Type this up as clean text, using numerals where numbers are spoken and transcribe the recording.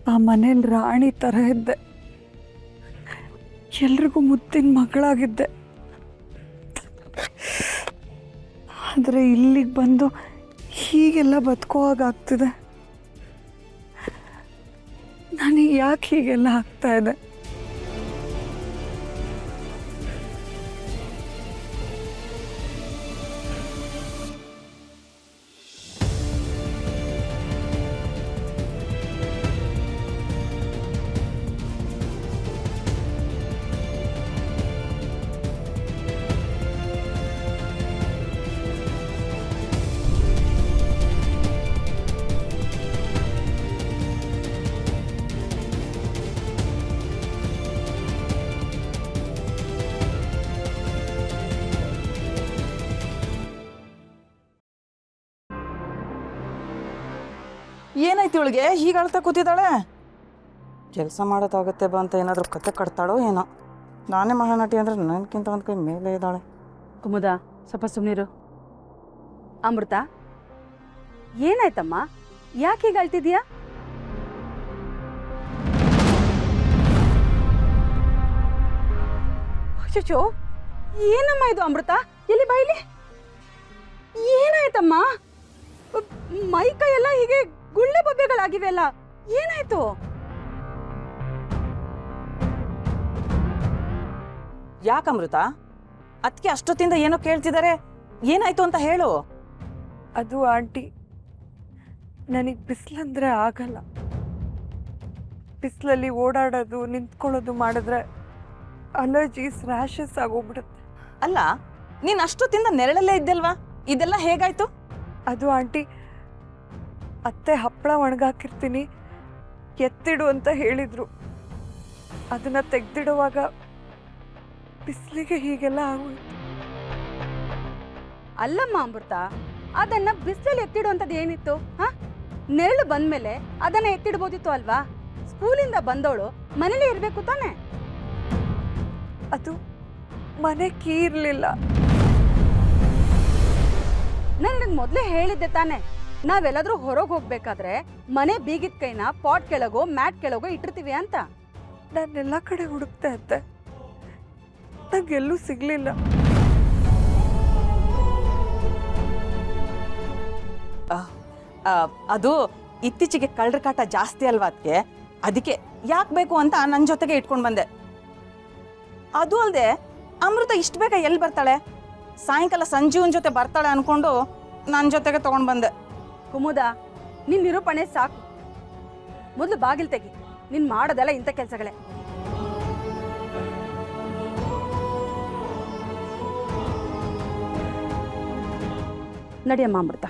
ಆ ಮನೇಲಿ ರಾಣಿ ಥರ ಇದ್ದೆ, ಎಲ್ರಿಗೂ ಮುತ್ತಿನ ಮಗಳಾಗಿದ್ದೆ. ಆದರೆ ಇಲ್ಲಿಗೆ ಬಂದು ಹೀಗೆಲ್ಲ ಬದುಕುವಾಗಾಗ್ತಿದೆ. ನನಗೆ ಯಾಕೆ ಹೀಗೆಲ್ಲ ಆಗ್ತಾ ಇದೆ? ಏನಾಯ್ತು ಇವಳಿಗೆ ಹೀಗೆ ಅಳ್ತಾ ಕೂತಿದ್ದಾಳೆ? ಕೆಲಸ ಮಾಡೋದಾಗುತ್ತೆ ಬಾ ಅಂತ ಏನಾದರೂ ಕತೆ ಕಟ್ತಾಳೋ ಏನೋ. ನಾನೇ ಮಹಾನಟಿ ಅಂದರೆ ನನಗಿಂತ ಒಂದು ಕೈ ಮೇಲೆ ಇದ್ದಾಳೆ. ಕುಮುದ, ಸ್ವಲ್ಪ ಸುಮ್ಮನಿರು. ಅಮೃತ, ಏನಾಯ್ತಮ್ಮ? ಯಾಕೆ ಹೀಗೆ ಅಳ್ತಿದ್ಯಾ? ಅಚ್ಚೋ, ಏನಮ್ಮ ಇದು ಅಮೃತ? ಎಲ್ಲಿ ಬಾಯಿಲಿ? ಏನಾಯ್ತಮ್ಮ? ಮೈ ಕೈ ಎಲ್ಲ ಹೀಗೆ ಗುಳ್ಳೆ ಬಬ್ಬೆಗಳಾಗಿವೆ ಅಲ್ಲ, ಏನಾಯ್ತು? ಯಾಕಮೃತ? ಅದಕ್ಕೆ ಅಷ್ಟೊತ್ತಿಂದ ಏನೋ ಕೇಳ್ತಿದ್ದಾರೆ, ಏನಾಯ್ತು ಅಂತ ಹೇಳು. ಅದು ಆಂಟಿ, ನನಗೆ ಬಿಸಿಲಂದ್ರೆ ಆಗಲ್ಲ. ಬಿಸಿಲಲ್ಲಿ ಓಡಾಡೋದು ನಿಂತ್ಕೊಳ್ಳೋದು ಮಾಡಿದ್ರೆ ಅಲರ್ಜೀಸ್, ರ್ಯಾಷಸ್ ಆಗೋಗ್ಬಿಡುತ್ತೆ. ಅಲ್ಲ, ನೀನು ಅಷ್ಟೊತ್ತಿಂದ ನೆರಳಲ್ಲೇ ಇದ್ದಲ್ವಾ? ಇದೆಲ್ಲ ಹೇಗಾಯ್ತು? ಅದು ಆಂಟಿ, ಅತ್ತೆ ಹಪ್ಪಳ ಒಣಗಾಕಿರ್ತೀನಿ ಎತ್ತಿಡು ಅಂತ ಹೇಳಿದ್ರು. ಅದನ್ನ ತೆಗ್ದಿಡುವಾಗ ಬಿಸಿಲಿಗೆ ಹೀಗೆಲ್ಲ ಆಗೋಯ್ತು. ಅಲ್ಲಮ್ಮ ಅಮೃತ, ಅದನ್ನ ಬಿಸಿಲಲ್ಲಿ ಎತ್ತಿಡುವಂಥದ್ದು ಏನಿತ್ತು? ನೆರಳು ಬಂದ್ಮೇಲೆ ಅದನ್ನ ಎತ್ತಿಡ್ಬೋದಿತ್ತು ಅಲ್ವಾ? ಸ್ಕೂಲಿಂದ ಬಂದವಳು ಮನೇಲಿ ಇರಬೇಕು ತಾನೆ? ಅದು ಮನೆ ಕೀ ಇರಲಿಲ್ಲ. ನಾನು ಮೊದಲೇ ಹೇಳಿದ್ದೆ ತಾನೆ, ನಾವೆಲ್ಲಾದ್ರೂ ಹೊರಗೆ ಹೋಗ್ಬೇಕಾದ್ರೆ ಮನೆ ಬೀಗಿದ ಕೈನ ಪಾಟ್ ಕೆಳಗೋ ಮ್ಯಾಟ್ ಕೆಳಗೋ ಇಟ್ಟಿರ್ತೀವಿ ಅಂತ. ನಾನೆಲ್ಲ ಕಡೆ ಹುಡುಕ್ತಾ ಇದ್ದೆ, ನಂಗೆಲ್ಲೂ ಸಿಗ್ಲಿಲ್ಲ. ಅದು ಇತ್ತೀಚೆಗೆ ಕಳ್ಳರ ಕಾಟ ಜಾಸ್ತಿ ಅಲ್ವಾ ಅದಕ್ಕೆ ಯಾಕೆ ಬೇಕು ಅಂತ ನನ್ನ ಜೊತೆಗೆ ಇಟ್ಕೊಂಡು ಬಂದೆ. ಅದು ಅಲ್ಲದೆ ಅಮೃತ ಇಷ್ಟು ಬೇಗ ಎಲ್ಲಿ ಬರ್ತಾಳೆ? ಸಾಯಂಕಾಲ ಸಂಜೀವನ್ ಜೊತೆ ಬರ್ತಾಳೆ ಅನ್ಕೊಂಡು ನನ್ನ ಜೊತೆಗೆ ತಗೊಂಡು ಬಂದೆ. ಕುಮುದ, ನಿನ್ನ ನಿರೂಪಣೆ ಸಾಕು. ಮೊದಲು ಬಾಗಿಲು ತೆಗಿ. ನೀನು ಮಾಡೋದೆಲ್ಲ ಇಂಥ ಕೆಲಸಗಳೇ. ನಡಿಯಮ್ಮ ಅಮೃತ.